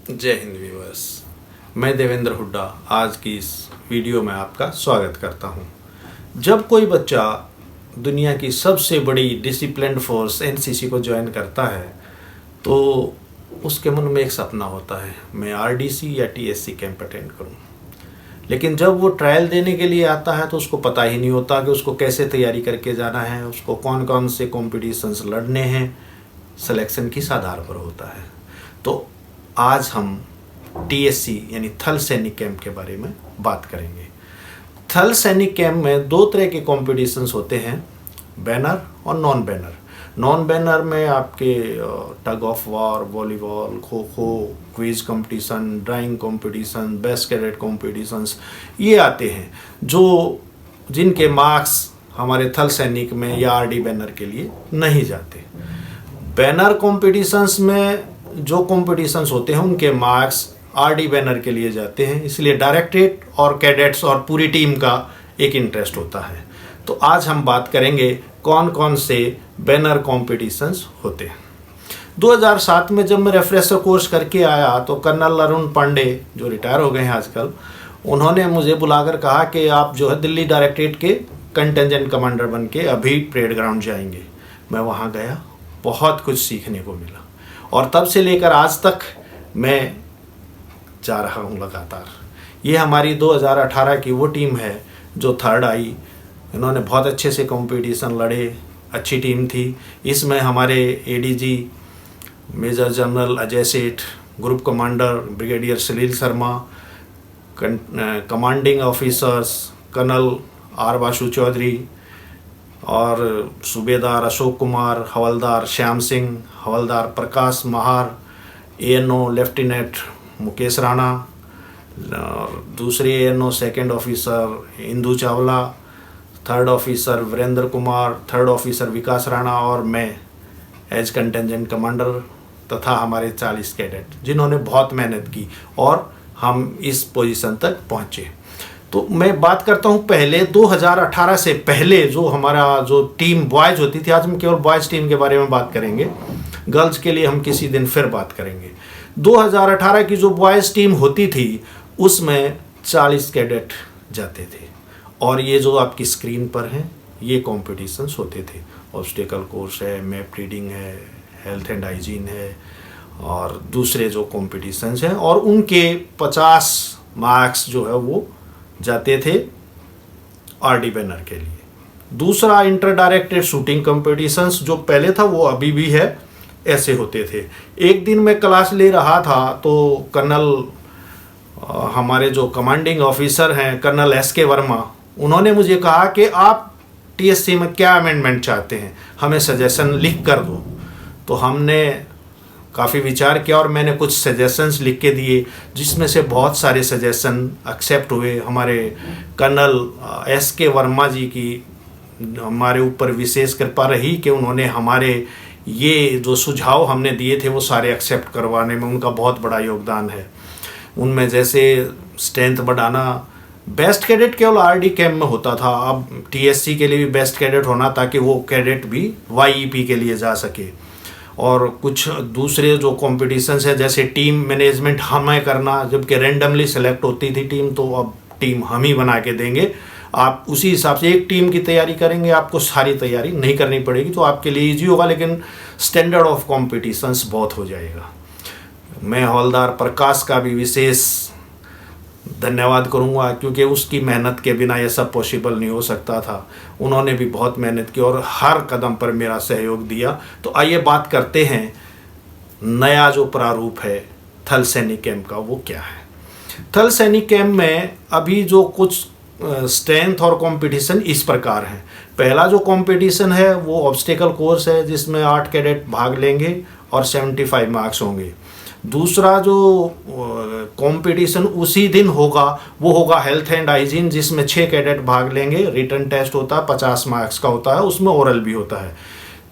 जय हिंद व्यूअर्स। मैं देवेंद्र हुड्डा आज की इस वीडियो में आपका स्वागत करता हूं। जब कोई बच्चा दुनिया की सबसे बड़ी डिसिप्लिन्ड फोर्स एनसीसी को ज्वाइन करता है तो उसके मन में एक सपना होता है, मैं आरडीसी या टीएससी कैंप अटेंड करूं। लेकिन जब वो ट्रायल देने के लिए आता है तो उसको पता ही नहीं होता कि उसको कैसे तैयारी करके जाना है, उसको कौन कौन से कॉम्पिटिशन्स लड़ने हैं। सिलेक्शन किस आधार पर होता है। तो आज हम टीएससी यानी थल सैनिक कैंप के बारे में बात करेंगे। थल सैनिक कैंप में दो तरह के कॉम्पिटिशन्स होते हैं, बैनर और नॉन बैनर। नॉन बैनर में आपके tug of war, volleyball, kho kho, quiz competition, drawing competition, best cadet competitions ये आते हैं जिनके मार्क्स हमारे थल सैनिक में या आरडी बैनर के लिए नहीं जाते। बैनर कॉम्पिटिशन्स में जो कॉम्पिटिशन्स होते हैं उनके मार्क्स आरडी बैनर के लिए जाते हैं, इसलिए डायरेक्टरेट और कैडेट्स और पूरी टीम का एक इंटरेस्ट होता है। तो आज हम बात करेंगे कौन कौन से बैनर कॉम्पिटिशन्स होते हैं। 2007 में जब मैं रेफ्रेशर कोर्स करके आया तो कर्नल अरुण पांडे जो रिटायर हो गए हैं आजकल, उन्होंने मुझे बुलाकर कहा कि आप जो है दिल्ली डायरेक्टरेट के कंटिजेंट कमांडर बन के अभी परेड ग्राउंड जाएंगे। मैं वहाँ गया, बहुत कुछ सीखने को मिला और तब से लेकर आज तक मैं जा रहा हूँ लगातार। ये हमारी 2018 की वो टीम है जो थर्ड आई। इन्होंने बहुत अच्छे से कंपटीशन लड़े, अच्छी टीम थी। इसमें हमारे ADG major general Ajay Seth, group commander brigadier Salil Sharma, commanding officers colonel R Basu Chaudhary और सूबेदार अशोक कुमार, हवलदार श्याम सिंह, हवलदार प्रकाश महार, एएनओ लेफ्टिनेंट मुकेश राणा, दूसरे ANO second officer Indu Chawla, third officer Virendra Kumar, third officer Vikas Rana और मैं एज कंटिजेंट कमांडर तथा हमारे 40 कैडेट जिन्होंने बहुत मेहनत की और हम इस पोजीशन तक पहुँचे। तो मैं बात करता हूँ पहले 2018 से पहले जो हमारा जो टीम बॉयज़ होती थी। आज हम केवल बॉयज़ टीम के बारे में बात करेंगे, गर्ल्स के लिए हम किसी दिन फिर बात करेंगे। 2018 की जो बॉयज़ टीम होती थी उसमें 40 कैडेट जाते थे और ये जो आपकी स्क्रीन पर हैं ये कॉम्पिटिशन्स होते थे। ऑब्स्टेकल कोर्स है, मैप रीडिंग है, हेल्थ एंड हाइजीन है और दूसरे जो कॉम्पिटिशन्स हैं और उनके 50 मार्क्स जो है वो जाते थे आरडी बैनर के लिए। दूसरा इंटर डायरेक्टेड शूटिंग कंपटीशंस जो पहले था वो अभी भी है, ऐसे होते थे। एक दिन मैं क्लास ले रहा था तो कर्नल हमारे जो कमांडिंग ऑफिसर हैं कर्नल एसके वर्मा, उन्होंने मुझे कहा कि आप टीएससी में क्या अमेंडमेंट चाहते हैं, हमें सजेशन लिख कर दो। तो हमने काफ़ी विचार किया और मैंने कुछ सजेशंस लिख के दिए जिसमें से बहुत सारे सजेशन एक्सेप्ट हुए। हमारे कर्नल एसके वर्मा जी की हमारे ऊपर विशेष कृपा रही कि उन्होंने हमारे ये जो सुझाव हमने दिए थे वो सारे एक्सेप्ट करवाने में उनका बहुत बड़ा योगदान है। उनमें जैसे स्ट्रेंथ बढ़ाना, बेस्ट कैडेट केवल आरडी कैंप में होता था, अब टीएससी के लिए भी बेस्ट कैडेट होना ताकि वो कैडेट भी वाईईपी के लिए जा सके। और कुछ दूसरे जो कॉम्पिटिशन्स है जैसे टीम मैनेजमेंट हमें करना, जबकि रैंडमली सेलेक्ट होती थी टीम, तो अब टीम हम ही बना के देंगे, आप उसी हिसाब से एक टीम की तैयारी करेंगे, आपको सारी तैयारी नहीं करनी पड़ेगी, तो आपके लिए इजी होगा, लेकिन स्टैंडर्ड ऑफ कॉम्पिटिशन्स बहुत हो जाएगा। मैं हवलदार प्रकाश का भी विशेष धन्यवाद करूंगा क्योंकि उसकी मेहनत के बिना ये सब पॉसिबल नहीं हो सकता था। उन्होंने भी बहुत मेहनत की और हर कदम पर मेरा सहयोग दिया। तो आइए बात करते हैं नया जो प्रारूप है थल सैनिक कैंप का वो क्या है। थल सैनिक कैंप में अभी जो कुछ स्ट्रेंथ और कंपटीशन इस प्रकार हैं। पहला जो कंपटीशन है वो ऑब्स्टेकल कोर्स है जिसमें 8 कैडेट भाग लेंगे और 75 मार्क्स होंगे। दूसरा जो कंपटीशन उसी दिन होगा वो होगा हेल्थ एंड हाइजीन जिसमें 6 कैडेट भाग लेंगे। रिटन टेस्ट होता है, 50 मार्क्स का होता है, उसमें ओरल भी होता है।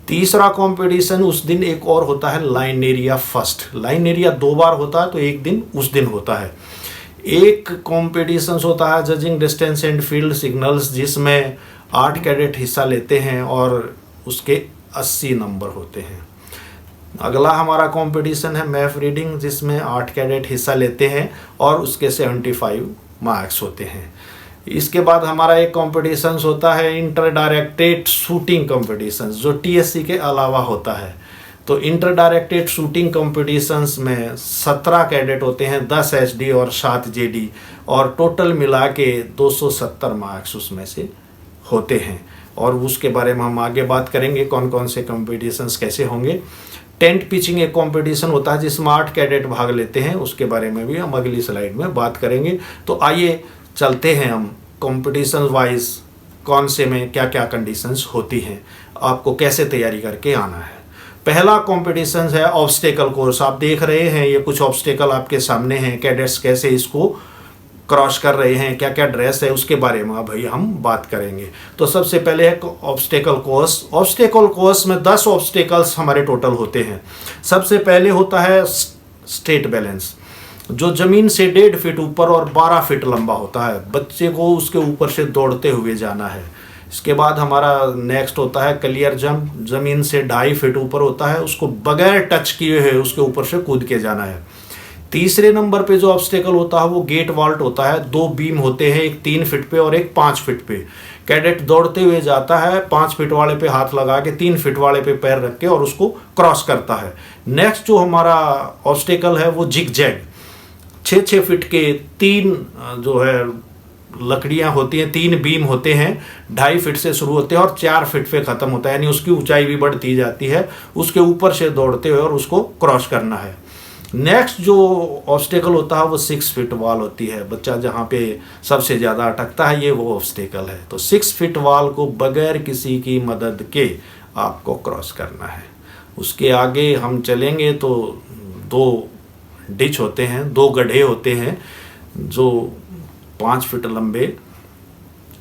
तीसरा कंपटीशन उस दिन एक और होता है line area first. Line area 2 बार होता है तो एक दिन उस दिन होता है। एक कंपटीशन होता है judging distance and field signals जिसमें 8 कैडेट हिस्सा लेते हैं और उसके 80 नंबर होते हैं। अगला हमारा कंपटीशन है मैथ रीडिंग, जिसमें 8 कैडेट हिस्सा लेते हैं और उसके 75 मार्क्स होते हैं। इसके बाद हमारा एक कंपटीशन होता है इंटर डायरेक्टेड शूटिंग कंपटीशन, जो टीएससी के अलावा होता है। तो इंटर डायरेक्टेड शूटिंग कंपटीशंस में 17 कैडेट होते हैं, 10 एचडी और 7 जेडी, और टोटल मिला के 270 मार्क्स उसमें से होते हैं। और उसके बारे में हम आगे बात करेंगे कौन कौन से कंपटीशंस कैसे होंगे। टेंट पिचिंग एक कंपटीशन होता है जिसमें 8 कैडेट भाग लेते हैं, उसके बारे में भी हम अगली स्लाइड में बात करेंगे। तो आइए चलते हैं हम कंपटीशन वाइज कौन से में क्या क्या कंडीशंस होती हैं, आपको कैसे तैयारी करके आना है। पहला कंपटीशन है ऑब्स्टेकल कोर्स। आप देख रहे हैं ये कुछ ऑब्स्टेकल आपके सामने हैं, कैडेट्स कैसे इसको क्रॉस कर रहे हैं, क्या क्या ड्रेस है, उसके बारे में भाई हम बात करेंगे। तो सबसे पहले है ऑब्स्टेकल कोर्स। ऑब्स्टेकल कोर्स में 10 ऑब्स्टेकल्स हमारे टोटल होते हैं। सबसे पहले होता है स्ट्रेट बैलेंस, जो ज़मीन से 1.5 फीट ऊपर और 12 फीट लंबा होता है। बच्चे को उसके ऊपर से दौड़ते हुए जाना है। इसके बाद हमारा नेक्स्ट होता है क्लियर जंप, ज़मीन से 2.5 फीट ऊपर होता है, उसको बगैर टच किए हुए उसके ऊपर से कूद के जाना है। तीसरे नंबर पे जो ऑब्स्टेकल होता है वो गेट वॉल्ट होता है। 2 बीम होते हैं, एक 3 फीट पे और एक 5 फीट पे। कैडेट दौड़ते हुए जाता है, 5 फीट वाले पे हाथ लगा के 3 फीट वाले पे पैर रख के और उसको क्रॉस करता है। नेक्स्ट जो हमारा ऑब्स्टेकल है वो जिग जैग, 6-6 फीट के 3 जो है लकड़ियां होती हैं, 3 बीम होते हैं, 2.5 फीट से शुरू होते हैं और 4 फीट पे ख़त्म होता है, यानी उसकी ऊंचाई भी बढ़ती जाती है। उसके ऊपर से दौड़ते हुए और उसको क्रॉस करना है। नेक्स्ट जो ऑब्स्टेकल होता है वो 6 फीट वॉल होती है। बच्चा जहाँ पे सबसे ज़्यादा अटकता है ये वो ऑब्स्टेकल है। तो 6 फीट वॉल को बगैर किसी की मदद के आपको क्रॉस करना है। उसके आगे हम चलेंगे तो 2 डिच होते हैं, 2 गड्ढे होते हैं जो 5 फीट लंबे,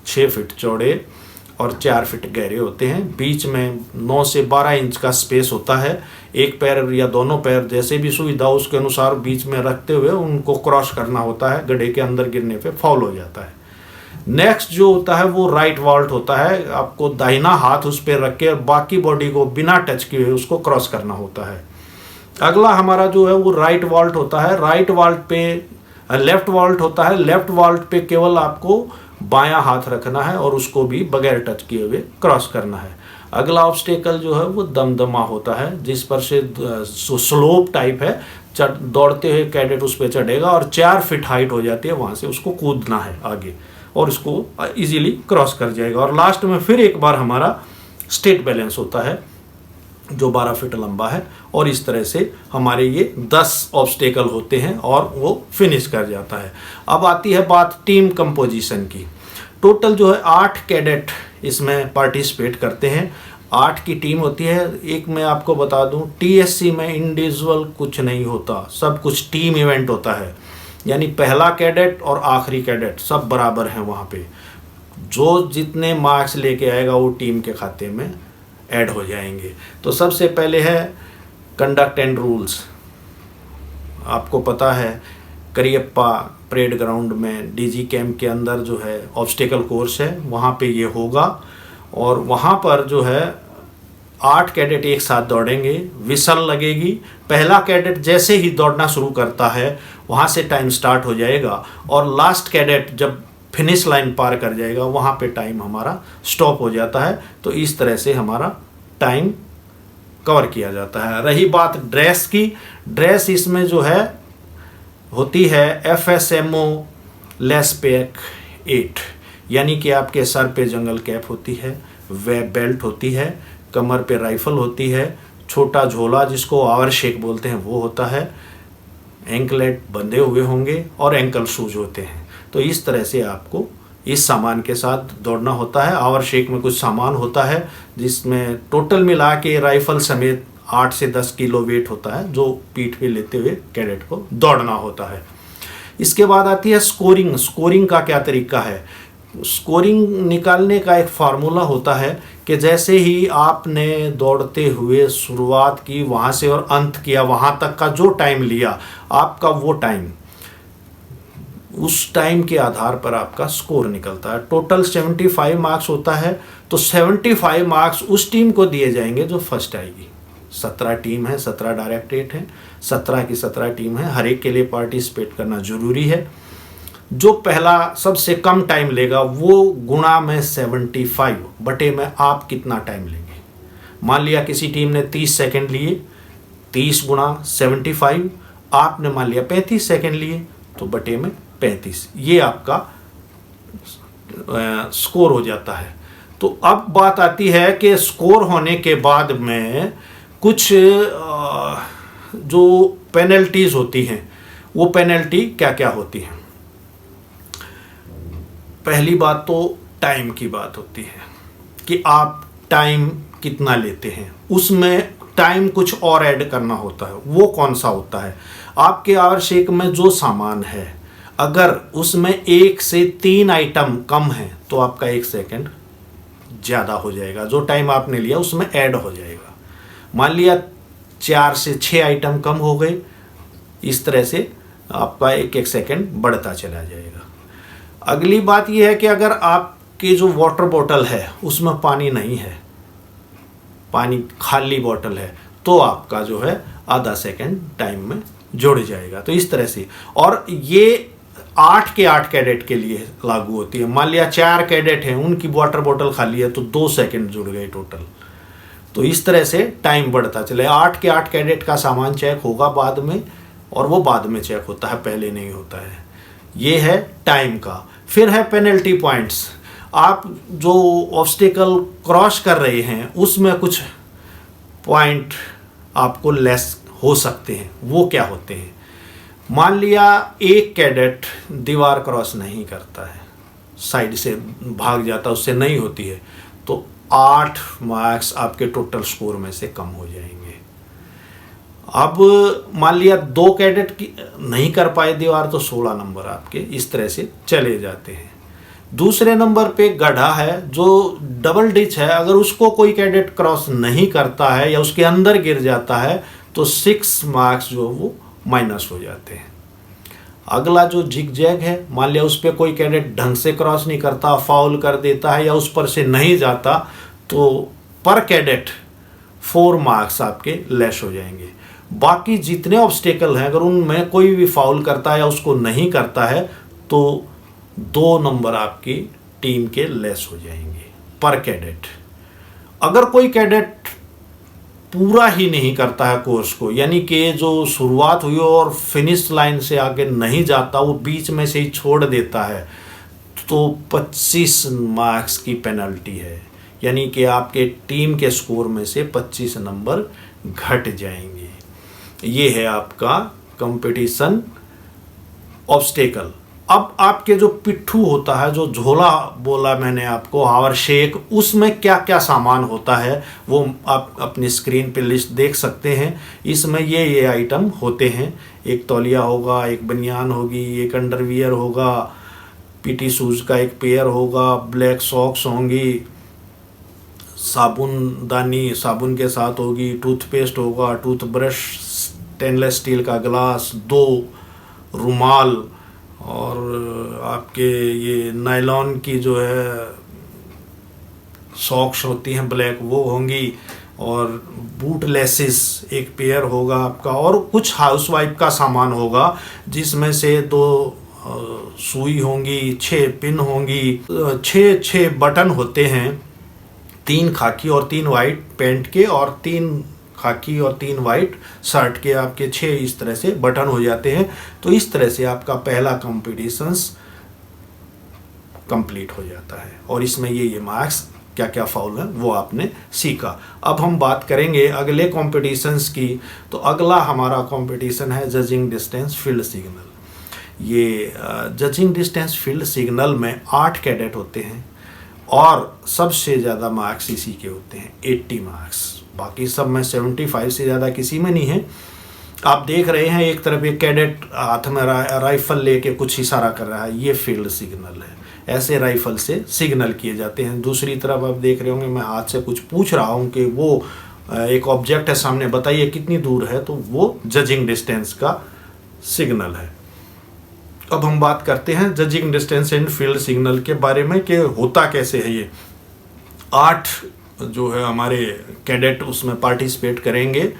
6 फीट चौड़े और 4 फीट गहरे होते हैं। बीच में 9 से 12 इंच का स्पेस होता है। एक पैर या दोनों पैर जैसे भी सुविधा उसके अनुसार बीच में रखते हुए उनको क्रॉस करना होता है। गड्ढे के अंदर गिरने पे फाउल हो जाता है। नेक्स्ट जो होता है वो राइट वॉल्ट होता है। आपको दाहिना हाथ उस पर रख के और बाकी बॉडी को बिना टच किए हुए उसको क्रॉस करना होता है। अगला हमारा जो है वो राइट वॉल्ट होता है। राइट वॉल्ट पे लेफ्ट वॉल्ट होता है। लेफ्ट वॉल्ट पे केवल आपको बायां हाथ रखना है और उसको भी बगैर टच किए हुए क्रॉस करना है। अगला ऑब्स्टेकल जो है वो दमदमा होता है, जिस पर से स्लोप टाइप है, दौड़ते हुए कैडेट उस पर चढ़ेगा और 4 फीट हाइट हो जाती है, वहाँ से उसको कूदना है आगे और उसको इजीली क्रॉस कर जाएगा। और लास्ट में फिर एक बार हमारा स्ट्रेट बैलेंस होता है जो 12 फीट लंबा है। और इस तरह से हमारे ये 10 ऑब्स्टेकल होते हैं और वो फिनिश कर जाता है। अब आती है बात टीम कंपोजिशन की। टोटल जो है 8 कैडेट इसमें पार्टिसिपेट करते हैं। 8 की टीम होती है। एक मैं आपको बता दूं, टीएससी में इंडिविजुअल कुछ नहीं होता, सब कुछ टीम इवेंट होता है। यानी पहला कैडेट और आखिरी कैडेट सब बराबर हैं वहाँ पे। जो जितने मार्क्स लेके आएगा वो टीम के खाते में ऐड हो जाएंगे। तो सबसे पहले है कंडक्ट एंड रूल्स। आपको पता है करियप्पा परेड ग्राउंड में डीजी कैंप के अंदर जो है ऑब्स्टेकल कोर्स है, वहाँ पे ये होगा। और वहाँ पर जो है 8 कैडेट एक साथ दौड़ेंगे, विसल लगेगी। पहला कैडेट जैसे ही दौड़ना शुरू करता है वहाँ से टाइम स्टार्ट हो जाएगा और लास्ट कैडेट जब फिनिश लाइन पार कर जाएगा वहाँ पे टाइम हमारा स्टॉप हो जाता है। तो इस तरह से हमारा टाइम कवर किया जाता है। रही बात ड्रेस की, ड्रेस इसमें जो है होती है FSMO लेस पैक 8, यानी कि आपके सर पे जंगल कैप होती है, वेब बेल्ट होती है, कमर पे राइफल होती है, छोटा झोला जिसको आवर शेक बोलते हैं वो होता है, एंकलेट बंधे हुए होंगे और एंकल शूज होते हैं। तो इस तरह से आपको इस सामान के साथ दौड़ना होता है। आवर शेक में कुछ सामान होता है जिसमें टोटल मिला के राइफल समेत 8 से 10 किलो वेट होता है, जो पीठ पे लेते हुए कैडेट को दौड़ना होता है। इसके बाद आती है स्कोरिंग। स्कोरिंग का क्या तरीका है? स्कोरिंग निकालने का एक फार्मूला होता है कि जैसे ही आपने दौड़ते हुए शुरुआत की वहाँ से और अंत किया, वहाँ तक का जो टाइम लिया आपका, वो टाइम, उस टाइम के आधार पर आपका स्कोर निकलता है। टोटल 75 मार्क्स होता है। तो 75 मार्क्स उस टीम को दिए जाएंगे जो फर्स्ट आएगी। 17 टीम है, 17 डायरेक्टरेट हैं, 17 की 17 टीम है, हर एक के लिए पार्टिसिपेट करना जरूरी है। जो पहला सबसे कम टाइम लेगा वो गुणा में 75 बटे में आप कितना टाइम लेंगे। मान लिया किसी टीम ने 30 सेकंड लिए, 30 गुणा 75, आपने मान लिया 35 सेकंड लिए तो बटे में 35, ये आपका स्कोर हो जाता है। तो अब बात आती है कि स्कोर होने के बाद में कुछ जो पेनल्टीज होती हैं, वो पेनल्टी क्या क्या होती हैं। पहली बात तो टाइम की बात होती है कि आप टाइम कितना लेते हैं, उसमें टाइम कुछ और ऐड करना होता है। वो कौन सा होता है, आपके आवर शेक में जो सामान है अगर उसमें 1 से 3 आइटम कम है तो आपका 1 सेकंड ज़्यादा हो जाएगा, जो टाइम आपने लिया उसमें ऐड हो जाएगा। मान लिया 4 से 6 आइटम कम हो गए, इस तरह से आपका 1-1 सेकंड बढ़ता चला जाएगा। अगली बात यह है कि अगर आपकी जो वाटर बॉटल है उसमें पानी नहीं है, पानी खाली बॉटल है, तो आपका जो है आधा सेकंड टाइम में जुड़ जाएगा। तो इस तरह से, और ये 8 के 8 कैडेट के लिए लागू होती है। मान लिया 4 कैडेट हैं, उनकी वाटर बॉटल खाली है तो 2 सेकंड जुड़ गए टोटल। तो इस तरह से टाइम बढ़ता चले। 8 के 8 कैडेट का सामान चेक होगा बाद में, और वो बाद में चेक होता है, पहले नहीं होता है। ये है टाइम का। फिर है पेनल्टी पॉइंट्स। आप जो ऑब्स्टिकल क्रॉस कर रहे हैं उसमें कुछ पॉइंट आपको लेस हो सकते हैं। वो क्या होते हैं, मान लिया एक कैडेट दीवार क्रॉस नहीं करता है, साइड से भाग जाता, उससे नहीं होती है, तो 8 मार्क्स आपके टोटल स्कोर में से कम हो जाएंगे। अब मान लिया 2 कैडेट की नहीं कर पाए दीवार, तो 16 नंबर आपके इस तरह से चले जाते हैं। दूसरे नंबर पे गड्ढा है जो डबल डिच है, अगर उसको कोई कैडेट क्रॉस नहीं करता है या उसके अंदर गिर जाता है तो 6 मार्क्स जो वो माइनस हो जाते हैं। अगला जो जिग जैग है, मान लिया उस पर कोई कैडेट ढंग से क्रॉस नहीं करता, फाउल कर देता है या उस पर से नहीं जाता, तो पर कैडेट 4 मार्क्स आपके लेस हो जाएंगे। बाकी जितने ऑब्स्टेकल हैं अगर उनमें कोई भी फाउल करता है या उसको नहीं करता है तो 2 नंबर आपकी टीम के लेस हो जाएंगे पर कैडेट। अगर कोई कैडेट पूरा ही नहीं करता है कोर्स को, यानी कि जो शुरुआत हुई और फिनिश लाइन से आगे नहीं जाता, वो बीच में से ही छोड़ देता है, तो 25 मार्क्स की पेनल्टी है, यानी कि आपके टीम के स्कोर में से 25 नंबर घट जाएंगे। ये है आपका कंपटीशन ऑब्स्टेकल। अब आपके जो पिट्ठू होता है, जो झोला बोला मैंने आपको, हावर शेक, उसमें क्या क्या सामान होता है वो आप अपनी स्क्रीन पे लिस्ट देख सकते हैं। इसमें ये आइटम होते हैं, एक तौलिया होगा, एक बनियान होगी, एक अंडरवियर होगा, पीटी शूज़ का एक पेयर होगा, ब्लैक सॉक्स होंगी, साबुनदानी साबुन के साथ होगी, टूथपेस्ट होगा, टूथब्रश, स्टेनलेस स्टील का गिलास, 2 रुमाल, और आपके ये नायलॉन की जो है सॉक्स होती हैं ब्लैक, वो होंगी, और बूट लेसिस एक पेयर होगा आपका, और कुछ हाउसवाइफ का सामान होगा जिसमें से 2 सुई होंगी, 6 पिन होंगी, 6 बटन होते हैं, 3 खाकी और 3 वाइट पैंट के, और 3 खाकी और 3 वाइट शर्ट के, आपके 6 इस तरह से बटन हो जाते हैं। तो इस तरह से आपका पहला कंपटीशंस कंप्लीट हो जाता है, और इसमें ये मार्क्स क्या क्या फाउल है वो आपने सीखा। अब हम बात करेंगे अगले कंपटीशंस की। तो अगला हमारा कंपटीशन है जजिंग डिस्टेंस फील्ड सिग्नल। ये जजिंग डिस्टेंस फील्ड सिग्नल में 8 कैडेट होते हैं और सबसे ज़्यादा मार्क्स इसी के होते हैं, 80 मार्क्स। बाकी सब में 75 से ज़्यादा किसी में नहीं है। आप देख रहे हैं एक तरफ एक कैडेट हाथ में राइफल लेके कुछ इशारा कर रहा है, ये फील्ड सिग्नल है। ऐसे राइफल से सिग्नल किए जाते हैं। दूसरी तरफ आप देख रहे होंगे मैं हाथ से कुछ पूछ रहा हूँ कि वो एक ऑब्जेक्ट है सामने, बताइए कितनी दूर है, तो वो जजिंग डिस्टेंस का सिग्नल है। अब हम बात करते हैं judging distance and field signal के बारे में कि होता कैसे है ये। 8 जो है हमारे कैडेट उसमें पार्टिसिपेट करेंगे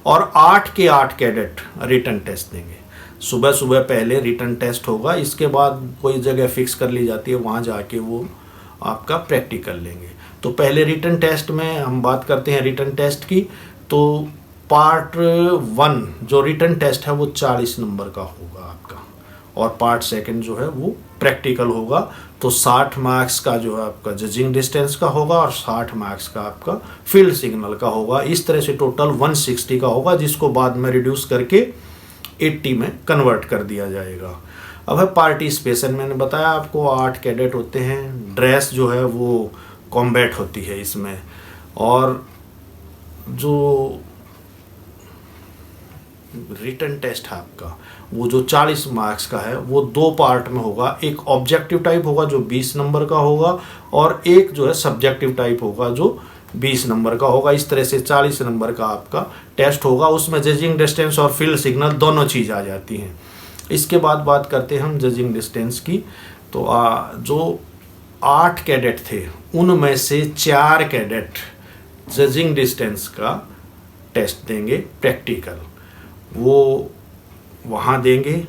और 8 के 8 कैडेट रिटन टेस्ट देंगे। सुबह सुबह पहले रिटन टेस्ट होगा, इसके बाद कोई जगह फिक्स कर ली जाती है, वहाँ जाके वो आपका प्रैक्टिकल लेंगे। तो पहले रिटन टेस्ट में हम बात करते हैं रिटन टेस्ट की। तो पार्ट 1 जो रिटन टेस्ट है वो 40 नंबर का होगा आपका, और पार्ट 2 जो है वो प्रैक्टिकल होगा। तो 60 मार्क्स का जो है आपका जजिंग डिस्टेंस का होगा और 60 मार्क्स का आपका फील्ड सिग्नल का होगा। इस तरह से टोटल 160 का होगा, जिसको बाद में रिड्यूस करके 80 में कन्वर्ट कर दिया जाएगा। अब है पार्टिसिपेशन। मैंने बताया आपको 8 कैडेट होते हैं, ड्रेस जो है वो कॉम्बैट होती है इसमें, और जो रिटन टेस्ट है आपका वो जो 40 मार्क्स का है वो 2 पार्ट में होगा। एक ऑब्जेक्टिव टाइप होगा जो 20 नंबर का होगा, और एक जो है सब्जेक्टिव टाइप होगा जो 20 नंबर का होगा। इस तरह से 40 नंबर का आपका टेस्ट होगा। उसमें जजिंग डिस्टेंस और फील्ड सिग्नल दोनों चीज़ आ जाती हैं। इसके बाद बात करते हैं हम जजिंग डिस्टेंस की। तो जो 8 कैडेट थे उनमें से 4 कैडेट जजिंग डिस्टेंस का टेस्ट देंगे प्रैक्टिकल। वो वहाँ देंगे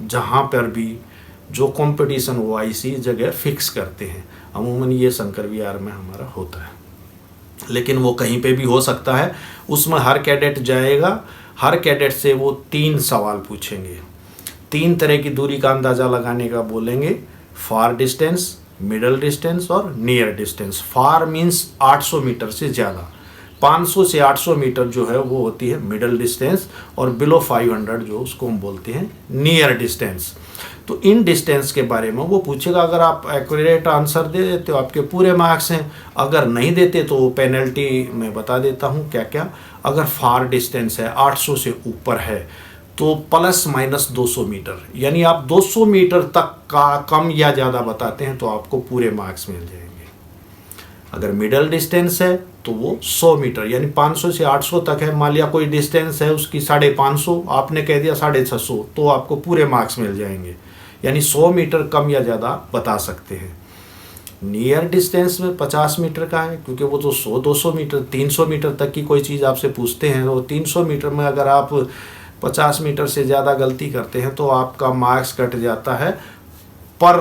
जहाँ पर भी जो कंपटीशन वो इसी जगह फिक्स करते हैं। अमूमन ये शंकर विहार में हमारा होता है, लेकिन वो कहीं पे भी हो सकता है। उसमें हर कैडेट जाएगा, हर कैडेट से वो 3 सवाल पूछेंगे। 3 तरह की दूरी का अंदाज़ा लगाने का बोलेंगे, फार डिस्टेंस, मिडल डिस्टेंस और नियर डिस्टेंस। फार मीन्स 800 मीटर से ज़्यादा, 500 से 800 मीटर जो है वो होती है मिडल डिस्टेंस, और बिलो 500 जो उसको हम बोलते हैं नियर डिस्टेंस। तो इन डिस्टेंस के बारे में वो पूछेगा। अगर आप एक्यूरेट आंसर दे देते हो आपके पूरे मार्क्स हैं, अगर नहीं देते तो पेनल्टी मैं बता देता हूँ क्या क्या। अगर फार डिस्टेंस है 800 से ऊपर है तो ± 200 मीटर, यानी आप 200 मीटर तक का कम या ज़्यादा बताते हैं तो आपको पूरे मार्क्स मिल जाएंगे। अगर मिडल डिस्टेंस है तो वो 100 मीटर यानी 500 से 800 तक है। मान लिया कोई डिस्टेंस है उसकी 550, आपने कह दिया 650, तो आपको पूरे मार्क्स मिल जाएंगे, यानी 100 मीटर कम या ज़्यादा बता सकते हैं। नियर डिस्टेंस में 50 मीटर का है, क्योंकि वो तो 100-200 मीटर 300 मीटर तक की कोई चीज़ आपसे पूछते हैं, तो 300 मीटर में अगर आप 50 मीटर से ज़्यादा गलती करते हैं तो आपका मार्क्स कट जाता है, पर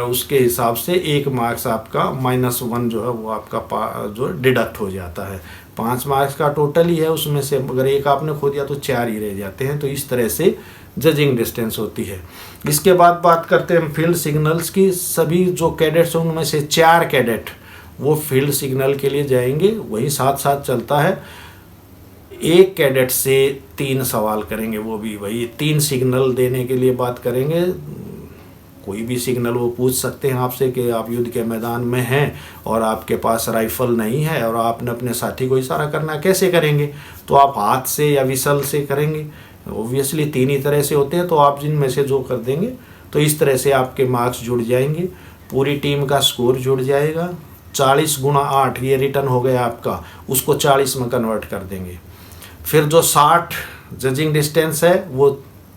उसके हिसाब से 1 मार्क्स आपका -1 जो है वो आपका जो डिडक्ट हो जाता है। 5 मार्क्स का टोटल ही है, उसमें से अगर 1 आपने खो दिया तो 4 ही रह जाते हैं। तो इस तरह से जजिंग डिस्टेंस होती है। इसके बाद बात करते हैं फील्ड सिग्नल्स की। सभी जो कैडेट्स हैं उनमें से 4 कैडेट वो फील्ड सिग्नल के लिए जाएंगे, वही साथ साथ चलता है। 1 कैडेट से 3 सवाल करेंगे, वो भी वही 3 सिग्नल देने के लिए बात करेंगे। कोई भी सिग्नल वो पूछ सकते हैं आपसे कि आप युद्ध के मैदान में हैं और आपके पास राइफल नहीं है और आपने अपने साथी को इशारा करना, कैसे करेंगे? तो आप हाथ से या विसल से करेंगे। ओब्वियसली 3 ही तरह से होते हैं, तो आप जिनमें से जो कर देंगे तो इस तरह से आपके मार्क्स जुड़ जाएंगे, पूरी टीम का स्कोर जुड़ जाएगा। 40 × 8 ये रिटर्न हो गया आपका, उसको 40 में कन्वर्ट कर देंगे। फिर जो 60 जजिंग डिस्टेंस है वो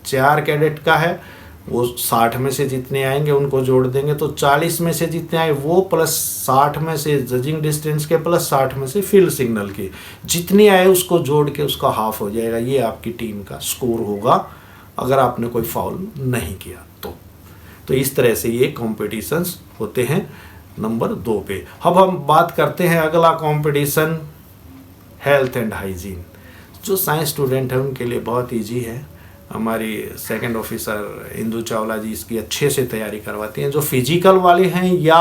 4 कैडेट का है, वो 60 में से जितने आएंगे उनको जोड़ देंगे, तो 40 में से जितने आए वो प्लस 60 में से जजिंग डिस्टेंस के प्लस 60 में से फील्ड सिग्नल के जितने आए उसको जोड़ के उसका हाफ हो जाएगा। ये आपकी टीम का स्कोर होगा अगर आपने कोई फाउल नहीं किया तो इस तरह से ये कॉम्पिटिशन्स होते हैं नंबर 2 पे। अब हम बात करते हैं अगला कॉम्पिटिशन, हेल्थ एंड हाइजीन। जो साइंस स्टूडेंट है उनके लिए बहुत ईजी है। हमारी 2nd ऑफिसर इंदू चावला जी इसकी अच्छे से तैयारी करवाती हैं। जो फिजिकल वाले हैं या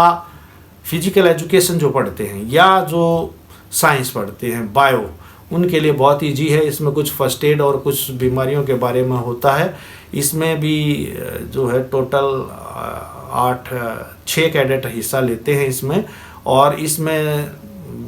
फिजिकल एजुकेशन जो पढ़ते हैं या जो साइंस पढ़ते हैं बायो, उनके लिए बहुत ईजी है। इसमें कुछ फर्स्ट एड और कुछ बीमारियों के बारे में होता है। इसमें भी जो है टोटल 6 कैडेट हिस्सा लेते हैं इसमें, और इसमें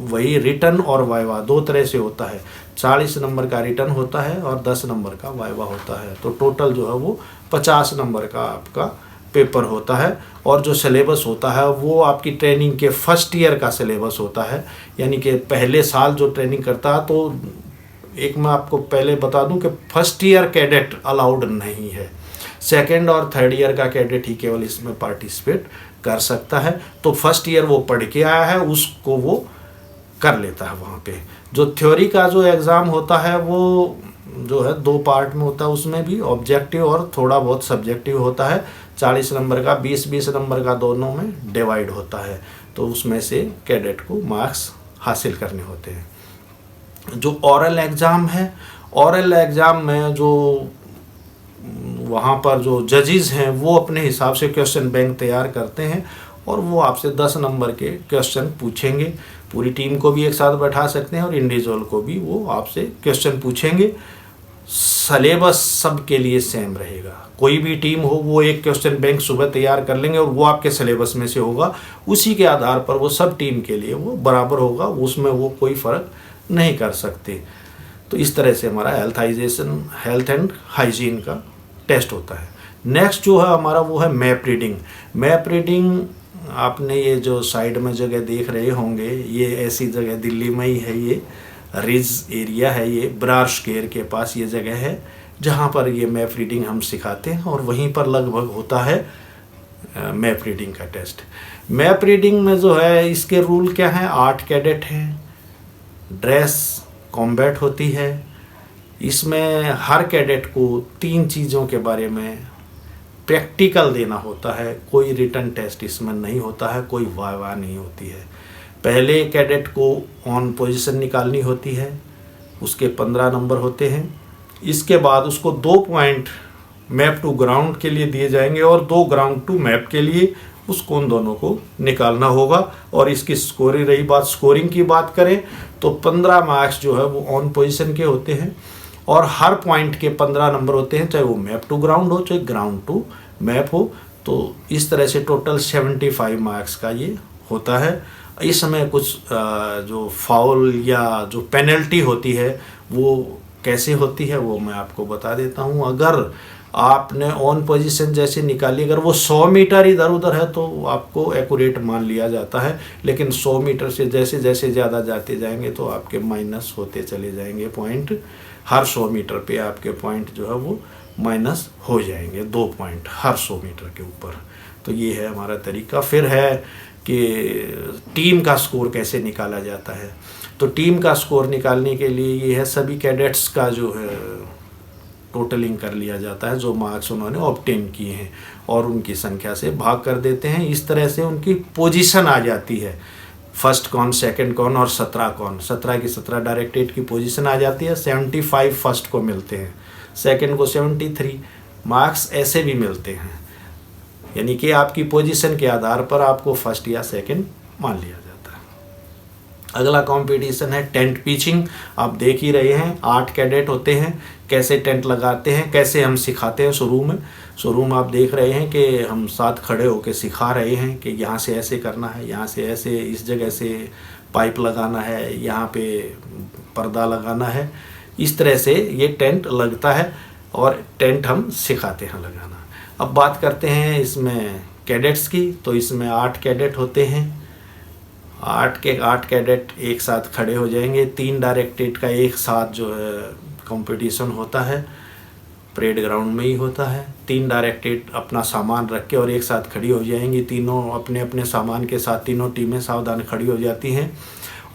वही रिटर्न और वाइवा 2 तरह से होता है। 40 नंबर का रिटर्न होता है और 10 नंबर का वाइवा होता है। तो टोटल जो है वो 50 नंबर का आपका पेपर होता है। और जो सिलेबस होता है वो आपकी ट्रेनिंग के फर्स्ट ईयर का सिलेबस होता है, यानी कि पहले साल जो ट्रेनिंग करता है। तो एक मैं आपको पहले बता दूं कि फर्स्ट ईयर कैडेट अलाउड नहीं है, 2nd और 3rd ईयर का कैडेट ही केवल इसमें पार्टिसिपेट कर सकता है। तो फर्स्ट ईयर वो पढ़ के आया है, उसको वो कर लेता है वहाँ पे। जो थ्योरी का जो एग्ज़ाम होता है वो जो है 2 पार्ट में होता है, उसमें भी ऑब्जेक्टिव और थोड़ा बहुत सब्जेक्टिव होता है। 40 नंबर का 20-20 नंबर का दोनों में डिवाइड होता है, तो उसमें से कैडेट को मार्क्स हासिल करने होते हैं। जो ओरल एग्ज़ाम है, ओरल एग्ज़ाम में जो वहाँ पर जो जजेस हैं वो अपने हिसाब से क्वेश्चन बैंक तैयार करते हैं और वो आपसे 10 नंबर के क्वेश्चन पूछेंगे। पूरी टीम को भी एक साथ बैठा सकते हैं और इंडिविजुअल को भी वो आपसे क्वेश्चन पूछेंगे। सलेबस सब के लिए सेम रहेगा, कोई भी टीम हो वो एक क्वेश्चन बैंक सुबह तैयार कर लेंगे और वो आपके सिलेबस में से होगा, उसी के आधार पर वो सब टीम के लिए वो बराबर होगा, उसमें वो कोई फ़र्क नहीं कर सकते। तो इस तरह से हमारा हेल्थ एंड हाइजीन का टेस्ट होता है। नेक्स्ट जो है हमारा वो है मैप रीडिंग। मैप रीडिंग आपने ये जो साइड में जगह देख रहे होंगे, ये ऐसी जगह दिल्ली में ही है, ये रिज एरिया है, ये ब्रार स्क्वायर के पास ये जगह है जहाँ पर ये मैप रीडिंग हम सिखाते हैं और वहीं पर लगभग होता है मैप रीडिंग का टेस्ट। मैप रीडिंग में जो है इसके रूल क्या हैं, 8 कैडेट हैं, ड्रेस कॉम्बैट होती है। इसमें हर कैडेट को 3 चीज़ों के बारे में प्रैक्टिकल देना होता है, कोई रिटन टेस्ट इसमें नहीं होता है, कोई वाह नहीं होती है। पहले कैडेट को ऑन पोजीशन निकालनी होती है, उसके 15 नंबर होते हैं। इसके बाद उसको 2 पॉइंट मैप टू ग्राउंड के लिए दिए जाएंगे और 2 ग्राउंड टू मैप के लिए उसको उन दोनों को निकालना होगा। और इसकी स्कोरिंग रही बात, स्कोरिंग की बात करें तो 15 मार्क्स जो है वो ऑन पोजीशन के होते हैं और हर पॉइंट के 15 नंबर होते हैं, चाहे वो मैप टू ग्राउंड हो चाहे ग्राउंड टू मैप हो। तो इस तरह से टोटल 75 मार्क्स का ये होता है। इस समय कुछ जो फाउल या जो पेनल्टी होती है वो कैसे होती है वो मैं आपको बता देता हूँ। अगर आपने ऑन पोजीशन जैसे निकाली, अगर वो 100 मीटर इधर उधर है तो आपको एक्यूरेट मान लिया जाता है, लेकिन 100 मीटर से जैसे जैसे ज़्यादा जाते जाएंगे तो आपके माइनस होते चले जाएंगे पॉइंट। हर 100 मीटर पे आपके पॉइंट जो है वो माइनस हो जाएंगे, 2 पॉइंट हर 100 मीटर के ऊपर। तो ये है हमारा तरीका। फिर है कि टीम का स्कोर कैसे निकाला जाता है। तो टीम का स्कोर निकालने के लिए ये है, सभी कैडेट्स का जो है टोटलिंग कर लिया जाता है, जो मार्क्स उन्होंने ऑब्टेन किए हैं और उनकी संख्या से भाग कर देते हैं। इस तरह से उनकी पोजीशन आ जाती है, फर्स्ट कौन, सेकंड कौन और 17 कौन। 17 की 17 डायरेक्टरेट की पोजीशन आ जाती है। 75 फर्स्ट को मिलते हैं, सेकंड को 73 मार्क्स ऐसे भी मिलते हैं, यानी कि आपकी पोजीशन के आधार पर आपको फर्स्ट या सेकंड मान लिया जाता है। अगला कंपटीशन है टेंट पिचिंग। आप देख ही रहे हैं 8 कैडेट होते हैं, कैसे टेंट लगाते हैं, कैसे हम सिखाते हैं। शुरू में आप देख रहे हैं कि हम साथ खड़े होकर सिखा रहे हैं कि यहाँ से ऐसे करना है, यहाँ से ऐसे, इस जगह से पाइप लगाना है, यहाँ पे पर्दा लगाना है। इस तरह से ये टेंट लगता है और टेंट हम सिखाते हैं लगाना। अब बात करते हैं इसमें कैडेट्स की। तो इसमें 8 कैडेट होते हैं, 8 कैडेट एक साथ खड़े हो जाएंगे। 3 डायरेक्टरेट का एक साथ जो है कंपटीशन होता है, परेड ग्राउंड में ही होता है। 3 डायरेक्टरेट अपना सामान रख के और एक साथ खड़ी हो जाएंगी। तीनों अपने अपने सामान के साथ तीनों टीमें सावधान खड़ी हो जाती हैं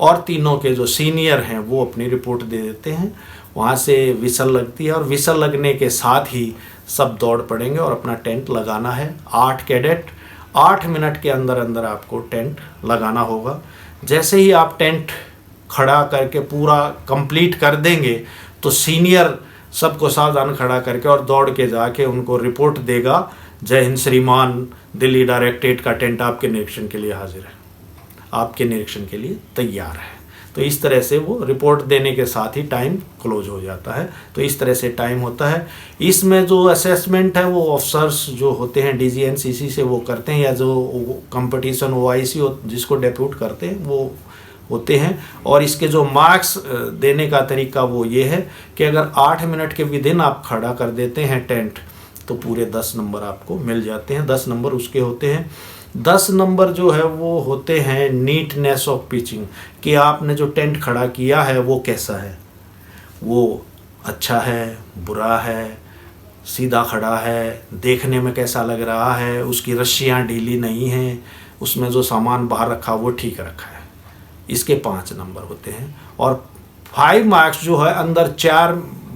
और तीनों के जो सीनियर हैं वो अपनी रिपोर्ट दे देते हैं। वहाँ से विसल लगती है और विसल लगने के साथ ही सब दौड़ पड़ेंगे और अपना टेंट लगाना है। 8 कैडेट 8 मिनट के अंदर अंदर आपको टेंट लगाना होगा। जैसे ही आप टेंट खड़ा करके पूरा कंप्लीट कर देंगे तो सीनियर सबको सावधान खड़ा करके और दौड़ के जाके उनको रिपोर्ट देगा, जय हिंद श्रीमान, दिल्ली डायरेक्टरेट का टेंट आपके निरीक्षण के लिए हाजिर है, आपके निरीक्षण के लिए तैयार है। तो इस तरह से वो रिपोर्ट देने के साथ ही टाइम क्लोज हो जाता है। तो इस तरह से टाइम होता है। इसमें जो असेसमेंट है वो ऑफिसर्स जो होते हैं DGNCC से वो करते हैं, या जो कंपटीशन OIC जिसको डेप्यूट करते हैं वो होते हैं। और इसके जो मार्क्स देने का तरीका वो ये है कि अगर 8 मिनट के विदिन आप खड़ा कर देते हैं टेंट तो पूरे 10 नंबर आपको मिल जाते हैं। 10 नंबर उसके होते हैं। 10 नंबर जो है वो होते हैं नीटनेस ऑफ पिचिंग, कि आपने जो टेंट खड़ा किया है वो कैसा है, वो अच्छा है, बुरा है, सीधा खड़ा है, देखने में कैसा लग रहा है, उसकी रस्सियाँ ढीली नहीं हैं, उसमें जो सामान बाहर रखा वो ठीक रखा है। इसके 5 नंबर होते हैं। और 5 मार्क्स जो है अंदर 4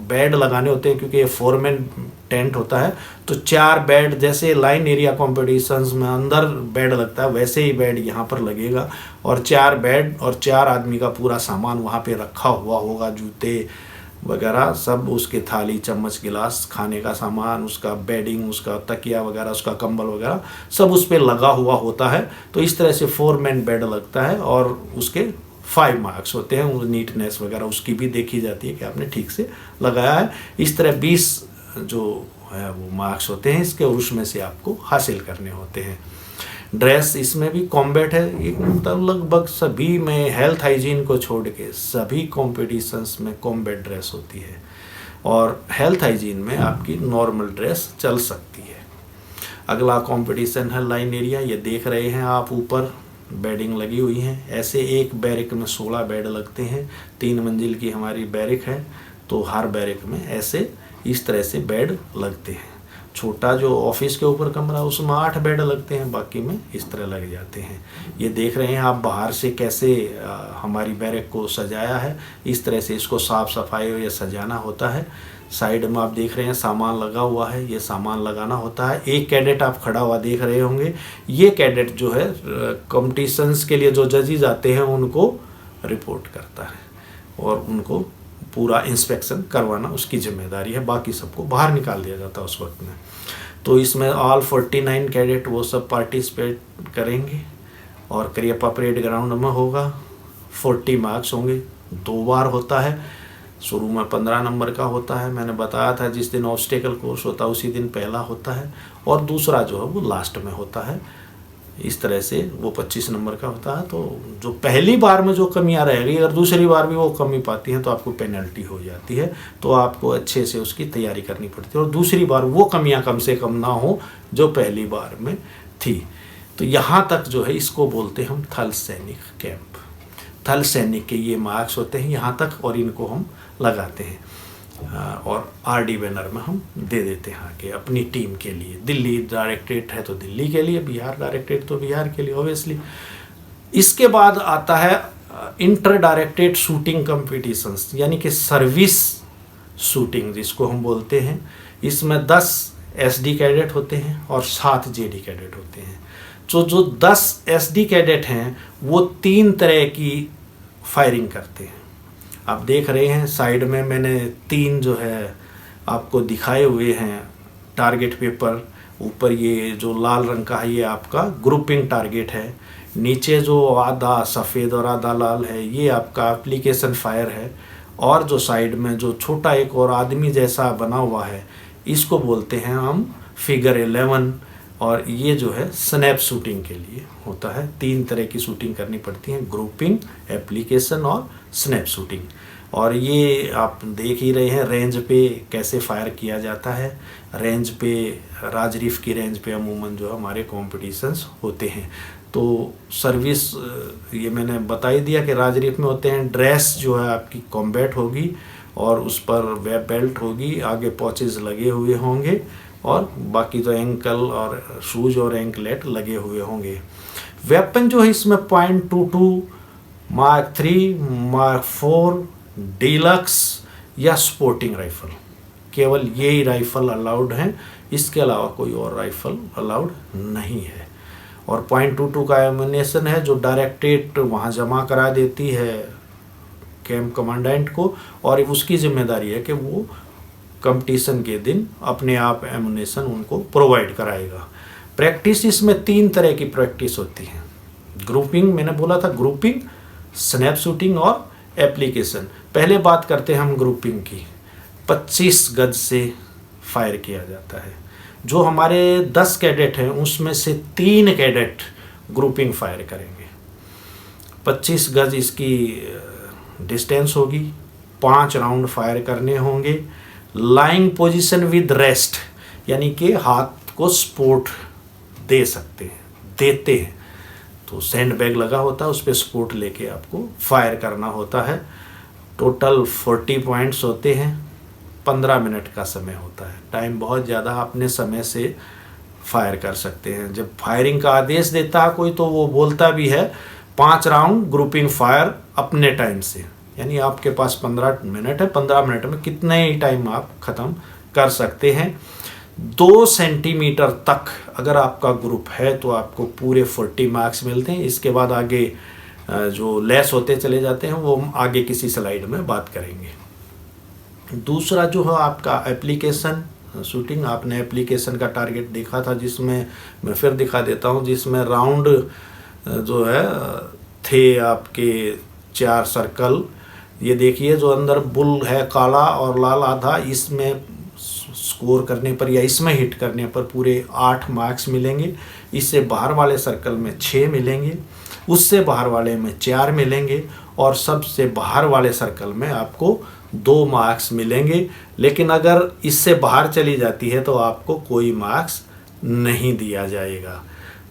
बेड लगाने होते हैं, क्योंकि ये 4-मैन टेंट होता है, तो 4 बेड, जैसे लाइन एरिया कॉम्पिटिशन्स में अंदर बेड लगता है वैसे ही बेड यहाँ पर लगेगा। और 4 बेड और 4 आदमी का पूरा सामान वहाँ पे रखा हुआ होगा, जूते वगैरह सब, उसके थाली चम्मच गिलास, खाने का सामान, उसका बेडिंग, उसका तकिया वगैरह, उसका कंबल वगैरह सब उस पर लगा हुआ होता है। तो इस तरह से 4-मैन बेड लगता है और उसके 5 मार्क्स होते हैं। वो नीटनेस वगैरह उसकी भी देखी जाती है कि आपने ठीक से लगाया है। इस तरह 20 जो है वो मार्क्स होते हैं इसके, और उसमें से आपको हासिल करने होते हैं। ड्रेस इसमें भी कॉम्बैट है, एक मतलब लगभग सभी में, हेल्थ हाइजीन को छोड़ के सभी कॉम्पिटिशन्स में कॉम्बैट ड्रेस होती है, और हेल्थ हाइजीन में आपकी नॉर्मल ड्रेस चल सकती है। अगला कंपटीशन है लाइन एरिया। ये देख रहे हैं आप, ऊपर बेडिंग लगी हुई है। ऐसे एक बैरक में 16 बेड लगते हैं। 3 मंजिल की हमारी बैरक है, तो हर बैरक में ऐसे इस तरह से बेड लगते हैं। छोटा जो ऑफिस के ऊपर कमरा उसमें 8 बेड लगते हैं, बाकी में इस तरह लग जाते हैं। ये देख रहे हैं आप बाहर से कैसे हमारी बैरक को सजाया है। इस तरह से इसको साफ सफाई या सजाना होता है। साइड में आप देख रहे हैं सामान लगा हुआ है, ये सामान लगाना होता है। एक कैडेट आप खड़ा हुआ देख रहे होंगे, ये कैडेट जो है कॉम्पिटिशन्स के लिए जो जजेस आते हैं उनको रिपोर्ट करता है और उनको पूरा इंस्पेक्शन करवाना उसकी जिम्मेदारी है। बाकी सबको बाहर निकाल दिया जाता है उस वक्त में। तो इसमें ऑल 49 कैडेट वो सब पार्टिसिपेट करेंगे और करियप्पा परेड ग्राउंड में होगा। 40 मार्क्स होंगे, 2 बार होता है। शुरू में 15 नंबर का होता है, मैंने बताया था जिस दिन ऑब्स्टेकल कोर्स होता है उसी दिन पहला होता है, और दूसरा जो है वो लास्ट में होता है। इस तरह से वो 25 नंबर का होता है। तो जो पहली बार में जो कमियां रहेगी, अगर दूसरी बार भी वो कमी पाती हैं तो आपको पेनल्टी हो जाती है। तो आपको अच्छे से उसकी तैयारी करनी पड़ती है और दूसरी बार वो कमियां कम से कम ना हो जो पहली बार में थी। तो यहाँ तक जो है इसको बोलते हैं हम थल सैनिक कैंप। थल सैनिक के ये मार्क्स होते हैं यहाँ तक, और इनको हम लगाते हैं और आरडी बैनर में हम दे देते हैं आगे अपनी टीम के लिए। दिल्ली डायरेक्टरेट है तो दिल्ली के लिए, बिहार डायरेक्टरेट तो बिहार के लिए ऑब्वियसली। इसके बाद आता है इंटर डायरेक्टरेट शूटिंग कंपटीशंस, यानी कि सर्विस शूटिंग जिसको हम बोलते हैं। इसमें 10 एसडी कैडेट होते हैं और 7 जेडी कैडेट होते हैं। तो जो 10 एसडी कैडेट हैं वो 3 तरह की फायरिंग करते हैं। आप देख रहे हैं साइड में मैंने 3 जो है आपको दिखाए हुए हैं टारगेट पेपर। ऊपर ये जो लाल रंग का है ये आपका ग्रुपिंग टारगेट है। नीचे जो आधा सफ़ेद और आधा लाल है ये आपका एप्लीकेशन फायर है। और जो साइड में जो छोटा एक और आदमी जैसा बना हुआ है इसको बोलते हैं हम फिगर 11। और ये जो है स्नैप शूटिंग के लिए होता है। 3 तरह की शूटिंग करनी पड़ती है, ग्रुपिंग, एप्लीकेशन और स्नैप शूटिंग। और ये आप देख ही रहे हैं रेंज पे कैसे फायर किया जाता है। रेंज पे, राजरीफ की रेंज पे अमूमन जो हमारे कॉम्पिटिशन्स होते हैं। तो सर्विस ये मैंने बता ही दिया कि राजरीफ में होते हैं। ड्रेस जो है आपकी कॉम्बैट होगी और उस पर वेब बेल्ट होगी, आगे पॉचेस लगे हुए होंगे और बाकी तो एंकल और शूज और एंकलेट लगे हुए होंगे। वेपन जो है इसमें .22, मार्क 3, मार्क 4, डीलक्स या स्पोर्टिंग राइफल, केवल यही राइफल अलाउड हैं। इसके अलावा कोई और राइफल अलाउड नहीं है। और .22 का एमुनेशन है जो डायरेक्टरेट वहाँ जमा करा देती है कैंप कमांडेंट को, और उसकी जिम्मेदारी है कि वो कंपटीशन के दिन अपने आप एमुनेशन उनको प्रोवाइड कराएगा। प्रैक्टिस इसमें 3 तरह की प्रैक्टिस होती है। ग्रुपिंग, मैंने बोला था ग्रुपिंग, स्नैप शूटिंग और एप्लीकेशन। पहले बात करते हैं हम ग्रुपिंग की। 25 गज से फायर किया जाता है। जो हमारे 10 कैडेट हैं उसमें से 3 कैडेट ग्रुपिंग फायर करेंगे। 25 गज इसकी डिस्टेंस होगी। 5 राउंड फायर करने होंगे। लाइंग पोजीशन विद रेस्ट, यानी कि हाथ को सपोर्ट दे सकते हैं, देते हैं। तो सैंड बैग लगा होता है, उस पर सपोर्ट लेके आपको फायर करना होता है। टोटल 40 पॉइंट्स होते हैं। 15 मिनट का समय होता है। टाइम बहुत ज़्यादा, अपने समय से फायर कर सकते हैं। जब फायरिंग का आदेश देता है कोई तो वो बोलता भी है 5 राउंड ग्रुपिंग फायर अपने टाइम से, यानी आपके पास 15 मिनट है, 15 मिनट में कितने ही टाइम आप ख़त्म कर सकते हैं। 2 सेंटीमीटर तक अगर आपका ग्रुप है तो आपको पूरे 40 मार्क्स मिलते हैं। इसके बाद आगे जो लेस होते चले जाते हैं वो हम आगे किसी स्लाइड में बात करेंगे। दूसरा जो है आपका एप्लीकेशन शूटिंग। आपने एप्लीकेशन का टारगेट देखा था, जिसमें मैं फिर दिखा देता हूँ, जिसमें राउंड जो है थे आपके 4 सर्कल। ये देखिए जो अंदर बुल है काला और लाल आधा, इसमें स्कोर करने पर या इसमें हिट करने पर पूरे 8 मार्क्स मिलेंगे। इससे बाहर वाले सर्कल में 6 मिलेंगे, उससे बाहर वाले में 4 मिलेंगे और सबसे बाहर वाले सर्कल में आपको 2 मार्क्स मिलेंगे। लेकिन अगर इससे बाहर चली जाती है तो आपको कोई मार्क्स नहीं दिया जाएगा।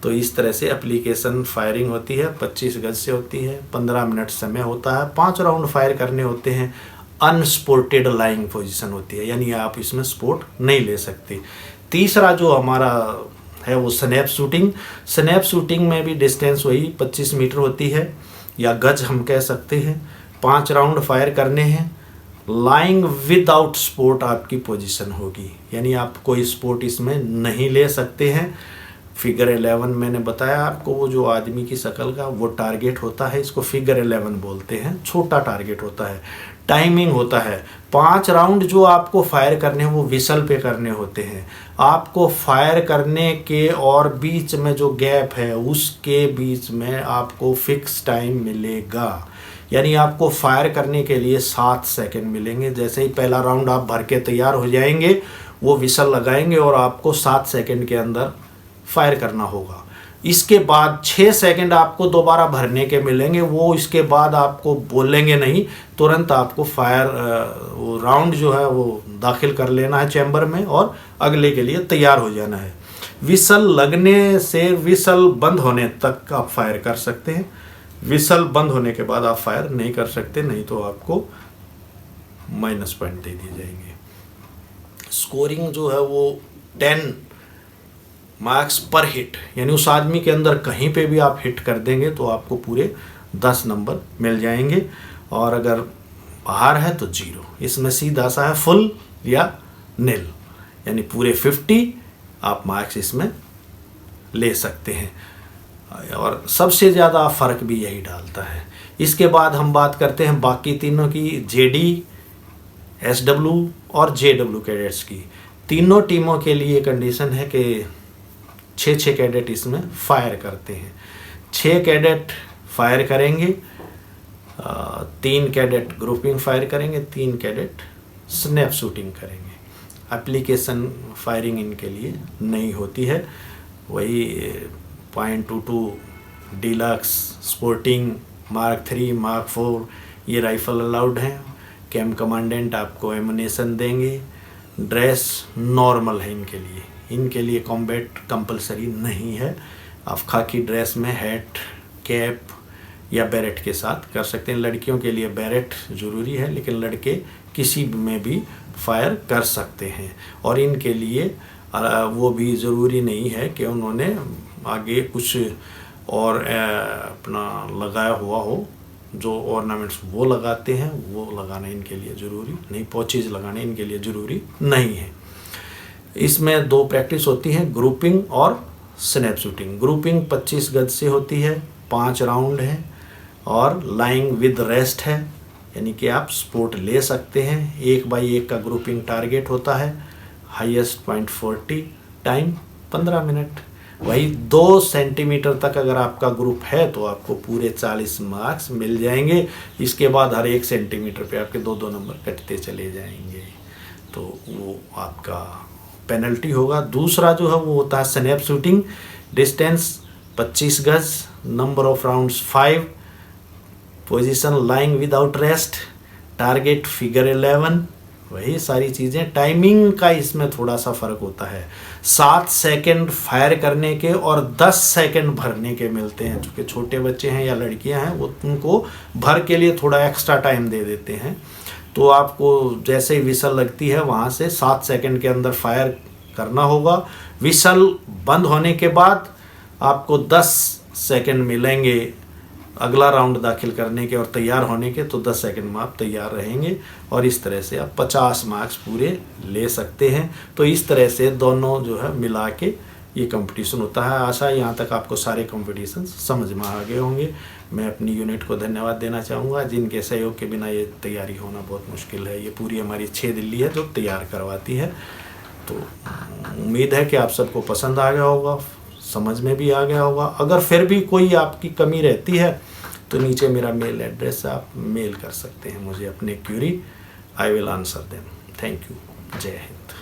तो इस तरह से एप्लीकेशन फायरिंग होती है, 25 गज से होती है, 15 मिनट समय होता है, 5 राउंड फायर करने होते हैं। अनस्पोर्टेड लाइंग पोजीशन होती है, यानी आप इसमें स्पोर्ट नहीं ले सकते। तीसरा जो हमारा है वो स्नैप शूटिंग। स्नैप शूटिंग में भी डिस्टेंस वही 25 मीटर होती है या गज हम कह सकते हैं। 5 राउंड फायर करने हैं। लाइंग विदाउट स्पोर्ट आपकी पोजीशन होगी, यानी आप कोई स्पोर्ट इसमें नहीं ले सकते हैं। फिगर 11 मैंने बताया आपको, वो जो आदमी की शक्ल का वो टारगेट होता है, इसको फिगर 11 बोलते हैं, छोटा टारगेट होता है। टाइमिंग होता है, 5 राउंड जो आपको फायर करने हैं वो विसल पे करने होते हैं। आपको फायर करने के और बीच में जो गैप है उसके बीच में आपको फिक्स टाइम मिलेगा, यानी आपको फायर करने के लिए 7 सेकंड मिलेंगे। जैसे ही पहला राउंड आप भर के तैयार हो जाएंगे वो विसल लगाएंगे और आपको 7 सेकंड के अंदर फायर करना होगा। इसके बाद 6 सेकंड आपको दोबारा भरने के मिलेंगे, वो इसके बाद आपको बोलेंगे नहीं, तुरंत आपको फायर वो राउंड जो है वो दाखिल कर लेना है चैम्बर में और अगले के लिए तैयार हो जाना है। विसल लगने से विसल बंद होने तक आप फायर कर सकते हैं। विसल बंद होने के बाद आप फायर नहीं कर सकते, नहीं तो आपको माइनस पॉइंट दे दिए जाएंगे। स्कोरिंग जो है वो 10 मार्क्स पर हिट, यानी उस आदमी के अंदर कहीं पे भी आप हिट कर देंगे तो आपको पूरे 10 नंबर मिल जाएंगे, और अगर बाहर है तो 0। इसमें सीधा सा है फुल या नील, यानी पूरे 50 आप मार्क्स इसमें ले सकते हैं, और सबसे ज़्यादा फ़र्क भी यही डालता है। इसके बाद हम बात करते हैं बाकी तीनों की, जेडी, एसडब्ल्यू और जेडब्ल्यू कैडेट्स की। तीनों टीमों के लिए कंडीशन है कि 6 कैडेट इसमें फायर करते हैं। 6 कैडेट फायर करेंगे, 3 कैडेट ग्रुपिंग फायर करेंगे, 3 कैडेट स्नैप शूटिंग करेंगे। एप्लीकेशन फायरिंग इनके लिए नहीं होती है। वही .22 डीलक्स, स्पोर्टिंग, Mark 3, Mark 4 ये राइफल अलाउड हैं। कैंप कमांडेंट आपको एमुनेशन देंगे। ड्रेस नॉर्मल है इनके लिए कॉम्बैट कंपलसरी नहीं है। आप खाकी ड्रेस में हैट, कैप या बैरेट के साथ कर सकते हैं। लड़कियों के लिए बैरेट ज़रूरी है, लेकिन लड़के किसी में भी फायर कर सकते हैं। और इनके लिए वो भी ज़रूरी नहीं है कि उन्होंने आगे कुछ और अपना लगाया हुआ हो, जो ऑर्नामेंट्स वो लगाते हैं वो लगाना इनके लिए ज़रूरी नहीं, पॉचेज लगाने इनके लिए ज़रूरी नहीं है। इसमें 2 प्रैक्टिस होती हैं, ग्रुपिंग और स्नैप शूटिंग। ग्रुपिंग 25 गज से होती है, 5 राउंड है और लाइंग विद रेस्ट है, यानी कि आप स्पोर्ट ले सकते हैं। 1 बाई 1 का ग्रुपिंग टारगेट होता है। Highest .40, time 15 minute. वही 2 सेंटीमीटर तक अगर आपका ग्रुप है तो आपको पूरे 40 मार्क्स मिल जाएंगे। इसके बाद हर 1 सेंटीमीटर पे आपके 2-2 नंबर कटते चले जाएंगे, तो वो आपका पेनल्टी होगा। दूसरा जो है वो होता है स्नैप शूटिंग। डिस्टेंस 25 गज, number of rounds 5, position lying without rest, target figure 11, वही सारी चीज़ें। टाइमिंग का इसमें थोड़ा सा फ़र्क होता है, 7 सेकंड फायर करने के और 10 सेकंड भरने के मिलते हैं। चूँकि छोटे बच्चे हैं या लड़कियां हैं वो उनको भर के लिए थोड़ा एक्स्ट्रा टाइम दे देते हैं। तो आपको जैसे ही विसल लगती है वहाँ से 7 सेकंड के अंदर फायर करना होगा। विसल बंद होने के बाद आपको 10 सेकंड मिलेंगे अगला राउंड दाखिल करने के और तैयार होने के, तो 10 सेकंड में आप तैयार रहेंगे और इस तरह से आप 50 मार्क्स पूरे ले सकते हैं। तो इस तरह से दोनों जो है मिला के ये कंपटीशन होता है। आशा है यहाँ तक आपको सारे कंपटीशन समझ में आ गए होंगे। मैं अपनी यूनिट को धन्यवाद देना चाहूँगा, जिनके सहयोग के बिना ये तैयारी होना बहुत मुश्किल है। ये पूरी हमारी 6 दिल्ली है जो तैयार करवाती है। तो उम्मीद है कि आप सबको पसंद आ गया होगा, समझ में भी आ गया होगा। अगर फिर भी कोई आपकी कमी रहती है तो नीचे मेरा मेल एड्रेस है, आप मेल कर सकते हैं मुझे अपने query, I will answer them. Thank you. जय हिंद।